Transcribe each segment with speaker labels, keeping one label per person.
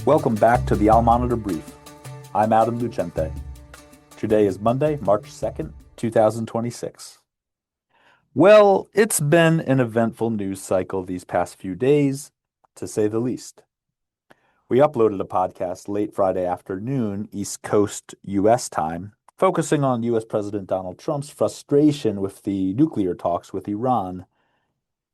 Speaker 1: Welcome back to the Al Monitor Brief. I'm Adam Lucente. Today is Monday, March 2nd, 2026. Well, it's been an eventful news cycle these past few days, to say the least. We uploaded a podcast late Friday afternoon, East Coast U.S. time, focusing on U.S. President Donald Trump's frustration with the nuclear talks with Iran.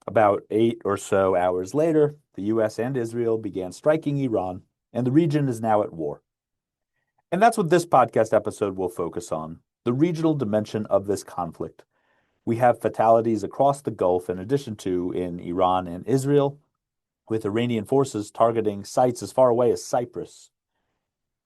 Speaker 1: About 8 or so hours later, the U.S. and Israel began striking Iran, and the region is now at war. And that's what this podcast episode will focus on, the regional dimension of this conflict. We have fatalities across the Gulf in addition to in Iran and Israel, with Iranian forces targeting sites as far away as Cyprus.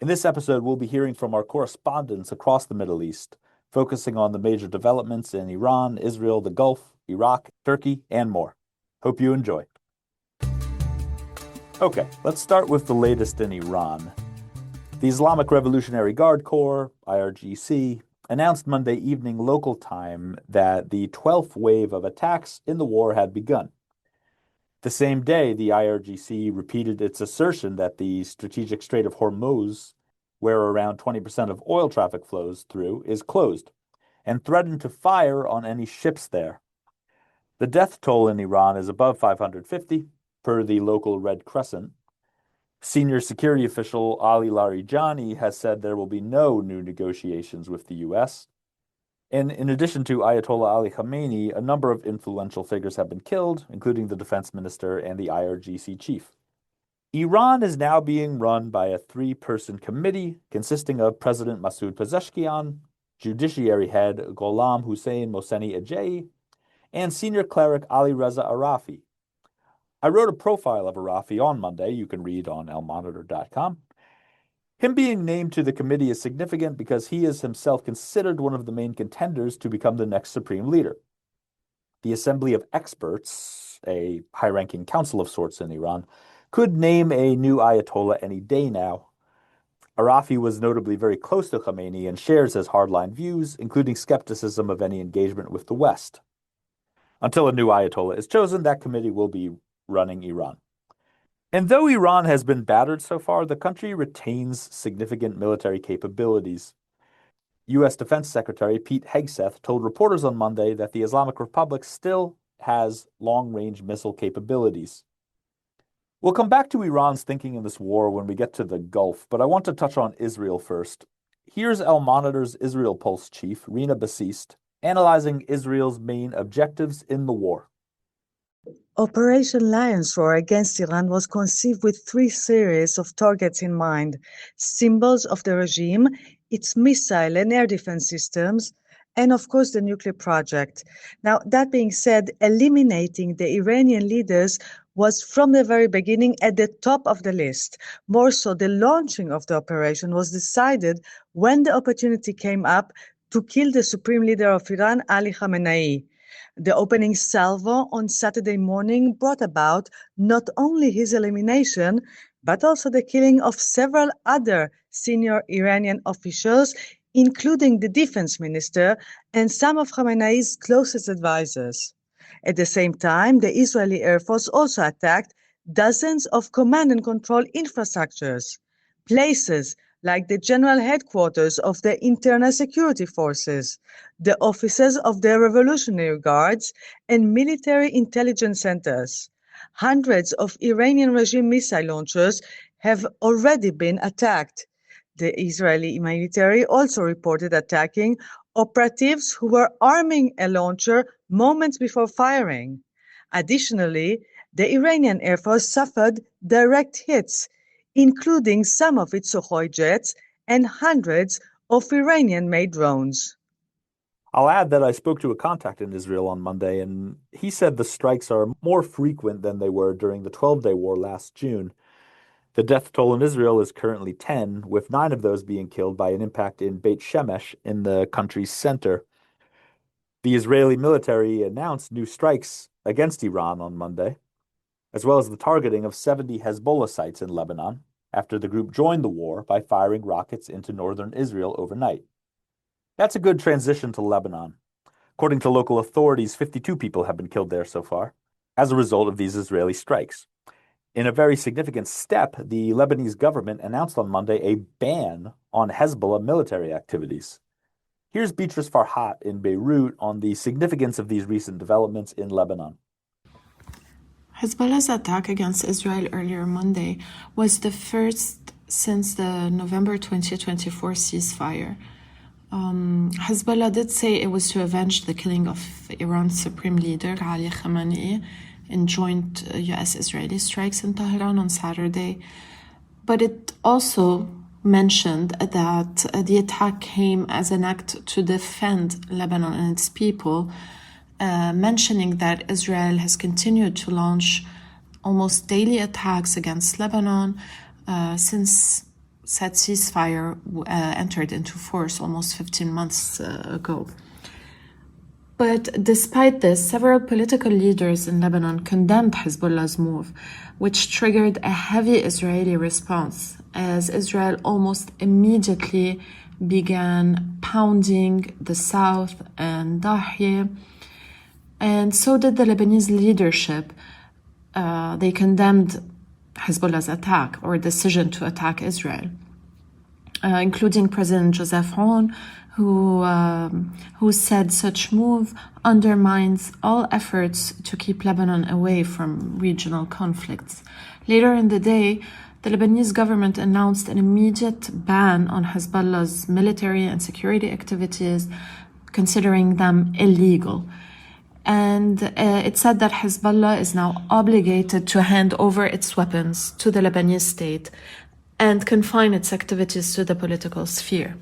Speaker 1: In this episode, we'll be hearing from our correspondents across the Middle East, focusing on the major developments in Iran, Israel, the Gulf, Iraq, Turkey, and more. Hope you enjoy. Okay, let's start with the latest in Iran. The Islamic Revolutionary Guard Corps, IRGC, announced Monday evening local time that the 12th wave of attacks in the war had begun. The same day, the IRGC repeated its assertion that the strategic Strait of Hormuz, where around 20% of oil traffic flows through, is closed, and threatened to fire on any ships there. The death toll in Iran is above 550, per the local Red Crescent. Senior security official Ali Larijani has said there will be no new negotiations with the U.S. And in addition to Ayatollah Ali Khamenei, a number of influential figures have been killed, including the defense minister and the IRGC chief. Iran is now being run by a 3-person committee consisting of President Masoud Pezeshkian, Judiciary Head Gholam Hussein Mohseni Ejei, and senior cleric Ali Reza Arafi. I wrote a profile of Arafi on Monday, you can read on almonitor.com. Him being named to the committee is significant because he is himself considered one of the main contenders to become the next supreme leader. The Assembly of Experts, a high-ranking council of sorts in Iran, could name a new Ayatollah any day now. Arafi was notably very close to Khamenei and shares his hardline views, including skepticism of any engagement with the West. Until a new Ayatollah is chosen, that committee will be running Iran. And though Iran has been battered so far, the country retains significant military capabilities. U.S. Defense Secretary Pete Hegseth told reporters on Monday that the Islamic Republic still has long-range missile capabilities. We'll come back to Iran's thinking in this war when we get to the Gulf, but I want to touch on Israel first. Here's Al Monitor's Israel Pulse chief, Rina Bassist, analyzing Israel's main objectives in the war.
Speaker 2: Operation Lion's Roar against Iran was conceived with 3 series of targets in mind: symbols of the regime, its missile and air defense systems, and of course the nuclear project. Now, that being said, eliminating the Iranian leaders was from the very beginning at the top of the list. More so, the launching of the operation was decided when the opportunity came up to kill the supreme leader of Iran, Ali Khamenei. The opening salvo on Saturday morning brought about not only his elimination, but also the killing of several other senior Iranian officials, including the defense minister and some of Khamenei's closest advisors. At the same time, the Israeli Air Force also attacked dozens of command and control infrastructures, places like the general headquarters of the Internal Security Forces, the offices of the Revolutionary Guards, and military intelligence centers. Hundreds of Iranian regime missile launchers have already been attacked. The Israeli military also reported attacking operatives who were arming a launcher moments before firing. Additionally, the Iranian Air Force suffered direct hits, including some of its Sukhoi jets and hundreds of Iranian-made drones.
Speaker 1: I'll add that I spoke to a contact in Israel on Monday, and he said the strikes are more frequent than they were during the 12-day war last June. The death toll in Israel is currently 10, with 9 of those being killed by an impact in Beit Shemesh in the country's center. The Israeli military announced new strikes against Iran on Monday, as well as the targeting of 70 Hezbollah sites in Lebanon, after the group joined the war by firing rockets into northern Israel overnight. That's a good transition to Lebanon. According to local authorities, 52 people have been killed there so far as a result of these Israeli strikes. In a very significant step, the Lebanese government announced on Monday a ban on Hezbollah military activities. Here's Beatrice Farhat in Beirut on the significance of these recent developments in Lebanon.
Speaker 3: Hezbollah's attack against Israel earlier Monday was the first since the November 2024 ceasefire. Hezbollah did say it was to avenge the killing of Iran's supreme leader, Ali Khamenei, in joint US-Israeli strikes in Tehran on Saturday. But it also mentioned that the attack came as an act to defend Lebanon and its people, mentioning that Israel has continued to launch almost daily attacks against Lebanon since said ceasefire entered into force almost 15 months ago. But despite this, several political leaders in Lebanon condemned Hezbollah's move, which triggered a heavy Israeli response as Israel almost immediately began pounding the south and Dahye. And so did the Lebanese leadership. They condemned Hezbollah's attack or decision to attack Israel, including President Joseph Aoun, who said such move undermines all efforts to keep Lebanon away from regional conflicts. Later in the day, the Lebanese government announced an immediate ban on Hezbollah's military and security activities, considering them illegal. And it said that Hezbollah is now obligated to hand over its weapons to the Lebanese state and confine its activities to the political sphere.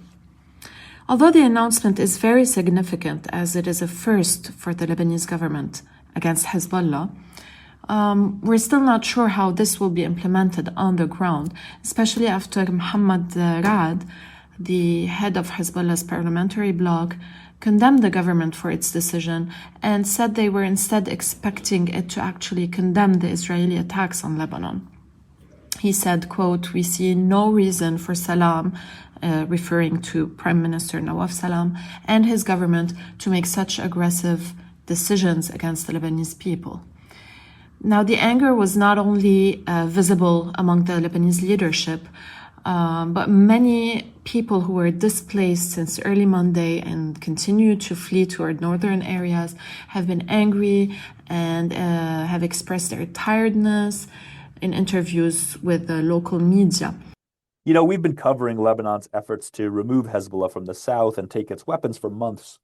Speaker 3: Although the announcement is very significant, as it is a first for the Lebanese government against Hezbollah, we're still not sure how this will be implemented on the ground, especially after Mohammed Rad, the head of Hezbollah's parliamentary bloc, condemned the government for its decision and said they were instead expecting it to actually condemn the Israeli attacks on Lebanon. He said, quote, "We see no reason for Salam," referring to Prime Minister Nawaf Salam, and his government to make such aggressive decisions against the Lebanese people. Now, the anger was not only visible among the Lebanese leadership, but many people who were displaced since early Monday and continue to flee toward northern areas have been angry and have expressed their tiredness in interviews with the local media.
Speaker 1: You know, we've been covering Lebanon's efforts to remove Hezbollah from the south and take its weapons for months.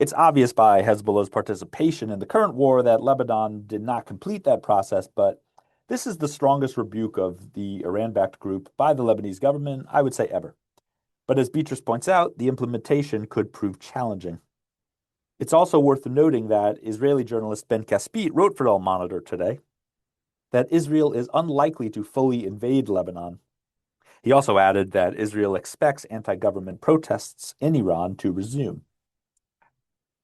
Speaker 1: It's obvious by Hezbollah's participation in the current war that Lebanon did not complete that process, but this is the strongest rebuke of the Iran-backed group by the Lebanese government, I would say, ever. But as Beatrice points out, the implementation could prove challenging. It's also worth noting that Israeli journalist Ben Caspit wrote for Al Monitor today that Israel is unlikely to fully invade Lebanon. He also added that Israel expects anti-government protests in Iran to resume.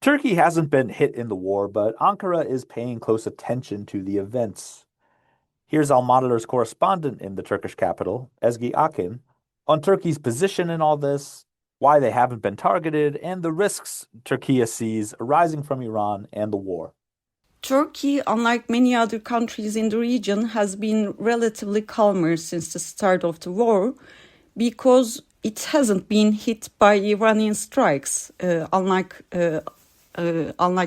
Speaker 1: Turkey hasn't been hit in the war, but Ankara is paying close attention to the events. Here's Al Monitor's correspondent in the Turkish capital, Ezgi Akin, on Turkey's position in all this, why they haven't been targeted, and the risks Turkey sees arising from Iran and the war.
Speaker 4: Turkey, unlike many other countries in the region, has been relatively calmer since the start of the war because it hasn't been hit by Iranian strikes, unlike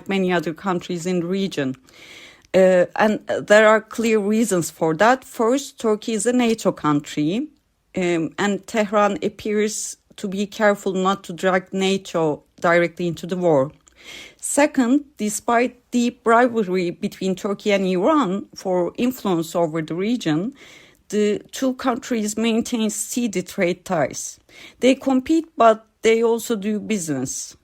Speaker 4: many other countries in the region. And there are clear reasons for that. First, Turkey is a NATO country, and Tehran appears to be careful not to drag NATO directly into the war. Second, despite deep rivalry between Turkey and Iran for influence over the region, the two countries maintain steady trade ties. They compete, but they also do business.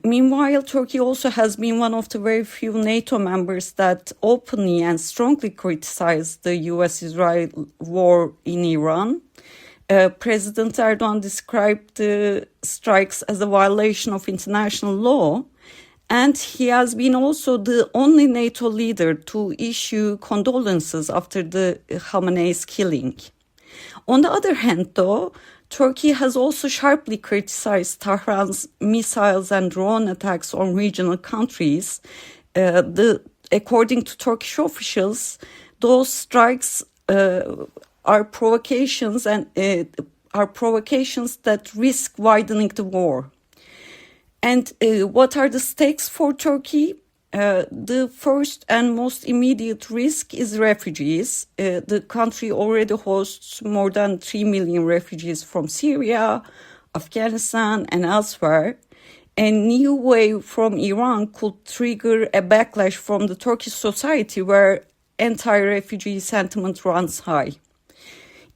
Speaker 4: Meanwhile, Turkey also has been one of the very few NATO members that openly and strongly criticized the US-Israel war in Iran. President Erdogan described the strikes as a violation of international law, and he has been also the only NATO leader to issue condolences after the Khamenei's killing. On the other hand, though, Turkey has also sharply criticized Tehran's missiles and drone attacks on regional countries. According to Turkish officials, Those strikes are provocations that risk widening the war. And what are the stakes for Turkey? The first and most immediate risk is refugees. The country already hosts more than 3 million refugees from Syria, Afghanistan, and elsewhere. A new wave from Iran could trigger a backlash from the Turkish society where anti-refugee sentiment runs high.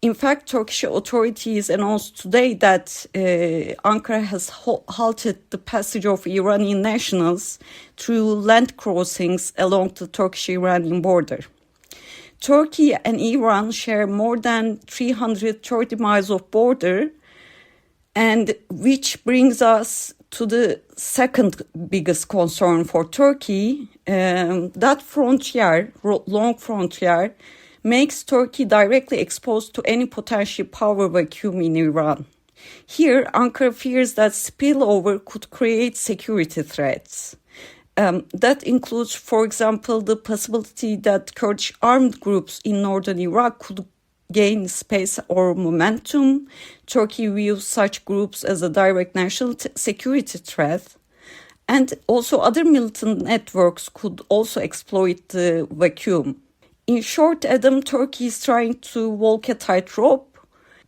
Speaker 4: In fact, Turkish authorities announced today that Ankara has halted the passage of Iranian nationals through land crossings along the Turkish-Iranian border. Turkey and Iran share more than 330 miles of border, and which brings us to the second biggest concern for Turkey. That frontier, long frontier, makes Turkey directly exposed to any potential power vacuum in Iran. Here, Ankara fears that spillover could create security threats. That includes, for example, the possibility that Kurdish armed groups in northern Iraq could gain space or momentum. Turkey views such groups as a direct national security threat. And also other militant networks could also exploit the vacuum. In short, Adam, Turkey is trying to walk a tightrope.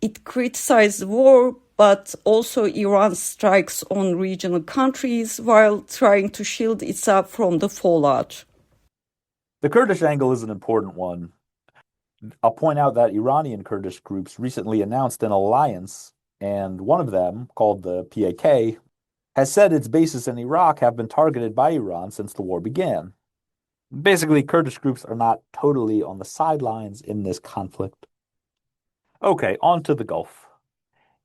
Speaker 4: It criticizes the war, but also Iran strikes on regional countries while trying to shield itself from the fallout.
Speaker 1: The Kurdish angle is an important one. I'll point out that Iranian Kurdish groups recently announced an alliance, and one of them, called the PAK, has said its bases in Iraq have been targeted by Iran since the war began. Basically, Kurdish groups are not totally on the sidelines in this conflict. Okay, on to the Gulf.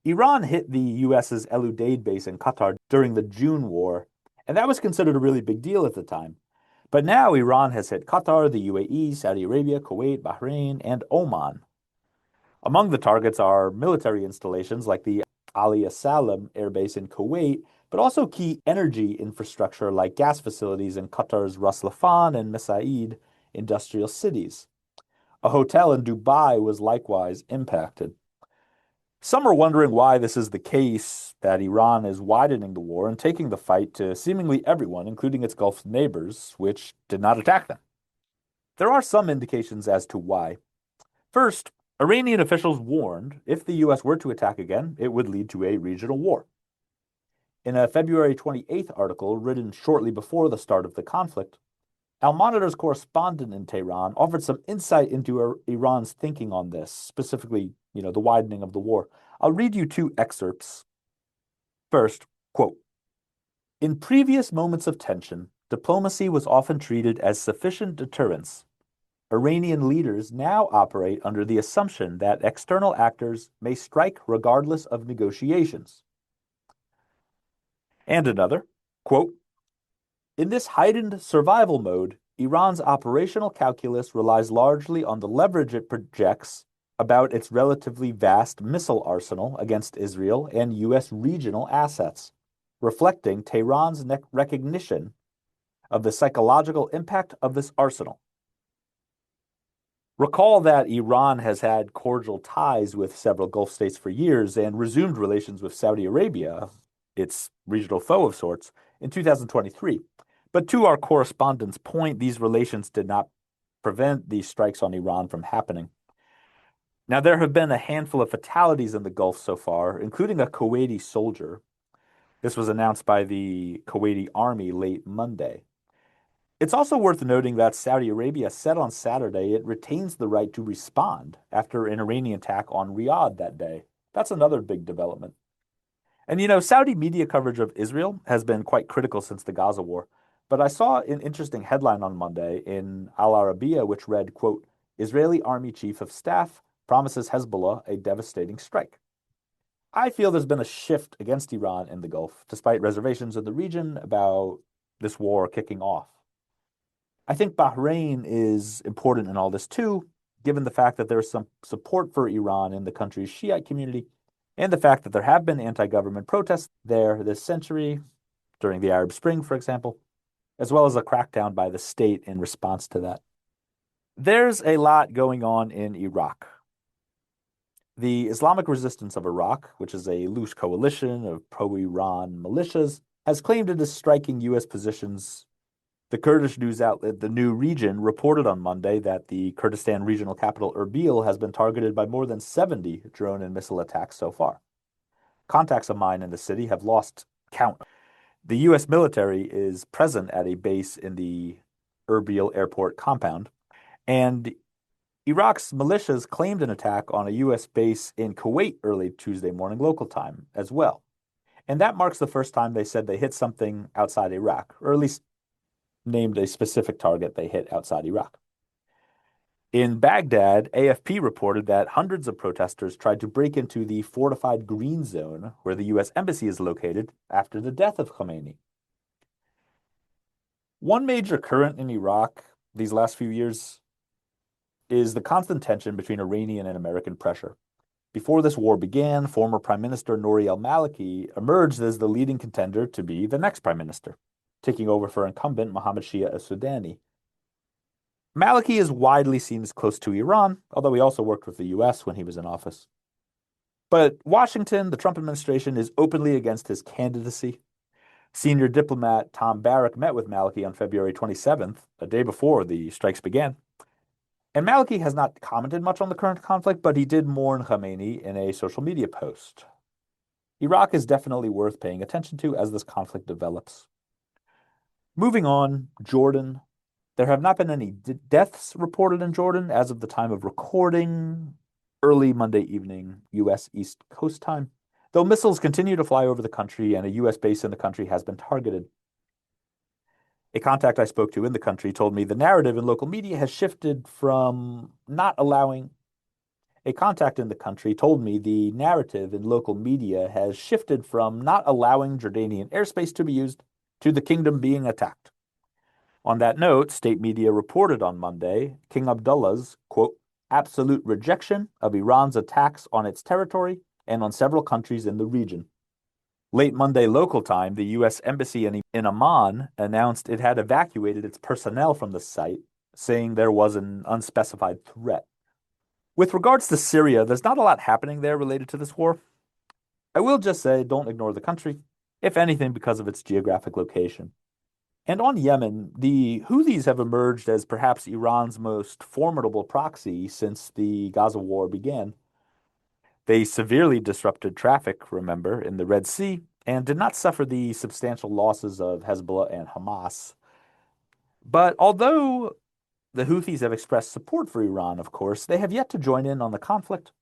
Speaker 1: Iran hit the US's El Udeid base in Qatar during the June war, and that was considered a really big deal at the time. But now Iran has hit Qatar, the UAE, Saudi Arabia, Kuwait, Bahrain, and Oman. Among the targets are military installations like the Ali Salam air base in Kuwait, but also key energy infrastructure like gas facilities in Qatar's Ras Laffan and Mesaid industrial cities. A hotel in Dubai was likewise impacted. Some are wondering why this is the case, that Iran is widening the war and taking the fight to seemingly everyone, including its Gulf neighbors, which did not attack them. There are some indications as to why. First, Iranian officials warned if the US were to attack again, it would lead to a regional war. In a February 28th article written shortly before the start of the conflict, Al-Monitor's correspondent in Tehran offered some insight into Iran's thinking on this, specifically, the widening of the war. I'll read you two excerpts. First, quote, "In previous moments of tension, diplomacy was often treated as sufficient deterrence. Iranian leaders now operate under the assumption that external actors may strike regardless of negotiations." And another, quote, "In this heightened survival mode, Iran's operational calculus relies largely on the leverage it projects about its relatively vast missile arsenal against Israel and U.S. regional assets, reflecting Tehran's recognition of the psychological impact of this arsenal." Recall that Iran has had cordial ties with several Gulf states for years and resumed relations with Saudi Arabia, its regional foe of sorts, in 2023. But to our correspondent's point, these relations did not prevent these strikes on Iran from happening. Now, there have been a handful of fatalities in the Gulf so far, including a Kuwaiti soldier. This was announced by the Kuwaiti army late Monday. It's also worth noting that Saudi Arabia said on Saturday it retains the right to respond after an Iranian attack on Riyadh that day. That's another big development. And Saudi media coverage of Israel has been quite critical since the Gaza war. But I saw an interesting headline on Monday in Al Arabiya which read, quote, "Israeli Army Chief of Staff promises Hezbollah a devastating strike." I feel there's been a shift against Iran in the Gulf, despite reservations in the region about this war kicking off. I think Bahrain is important in all this too, given the fact that there's some support for Iran in the country's Shiite community, and the fact that there have been anti-government protests there this century, during the Arab Spring, for example, as well as a crackdown by the state in response to that. There's a lot going on in Iraq. The Islamic Resistance of Iraq, which is a loose coalition of pro-Iran militias, has claimed it is striking U.S. positions. The Kurdish news outlet The New Region reported on Monday that the Kurdistan regional capital Erbil has been targeted by more than 70 drone and missile attacks so far. Contacts of mine in the city have lost count. The U.S. military is present at a base in the Erbil airport compound, and Iraq's militias claimed an attack on a U.S. base in Kuwait early Tuesday morning local time as well. And that marks the first time they said they hit something outside Iraq, or at least named a specific target they hit outside Iraq. In Baghdad, AFP reported that hundreds of protesters tried to break into the fortified Green Zone, where the U.S. Embassy is located, after the death of Khomeini. One major current in Iraq these last few years is the constant tension between Iranian and American pressure. Before this war began, former Prime Minister Nouri al-Maliki emerged as the leading contender to be the next prime minister, taking over for incumbent Mohammed Shia as-Sudani. Maliki is widely seen as close to Iran, although he also worked with the U.S. when he was in office. But Washington, the Trump administration, is openly against his candidacy. Senior diplomat Tom Barrack met with Maliki on February 27th, a day before the strikes began. And Maliki has not commented much on the current conflict, but he did mourn Khomeini in a social media post. Iraq is definitely worth paying attention to as this conflict develops. Moving on, Jordan. There have not been any deaths reported in Jordan as of the time of recording, early Monday evening, U.S. East Coast time, though missiles continue to fly over the country and a U.S. base in the country has been targeted. A contact I spoke to in the country told me the narrative in local media has shifted from not allowing. A contact in the country told me the narrative in local media has shifted from not allowing Jordanian airspace to be used to the kingdom being attacked. On that note, state media reported on Monday King Abdullah's, quote, absolute rejection of Iran's attacks on its territory and on several countries in the region. Late Monday local time, the U.S. Embassy in Amman announced it had evacuated its personnel from the site, saying there was an unspecified threat. With regards to Syria, there's not a lot happening there related to this war. I will just say don't ignore the country, if anything because of its geographic location. And on Yemen, the Houthis have emerged as perhaps Iran's most formidable proxy since the Gaza war began. They severely disrupted traffic, remember, in the Red Sea, and did not suffer the substantial losses of Hezbollah and Hamas. But although the Houthis have expressed support for Iran, of course, they have yet to join in on the conflict.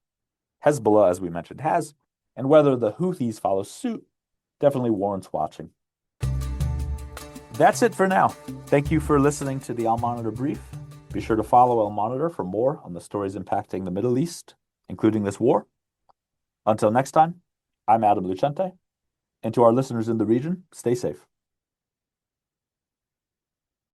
Speaker 1: Hezbollah, as we mentioned, has, and whether the Houthis follow suit definitely warrants watching. That's it for now. Thank you for listening to the Al Monitor Brief. Be sure to follow Al Monitor for more on the stories impacting the Middle East, including this war. Until next time, I'm Adam Lucente, and to our listeners in the region, stay safe.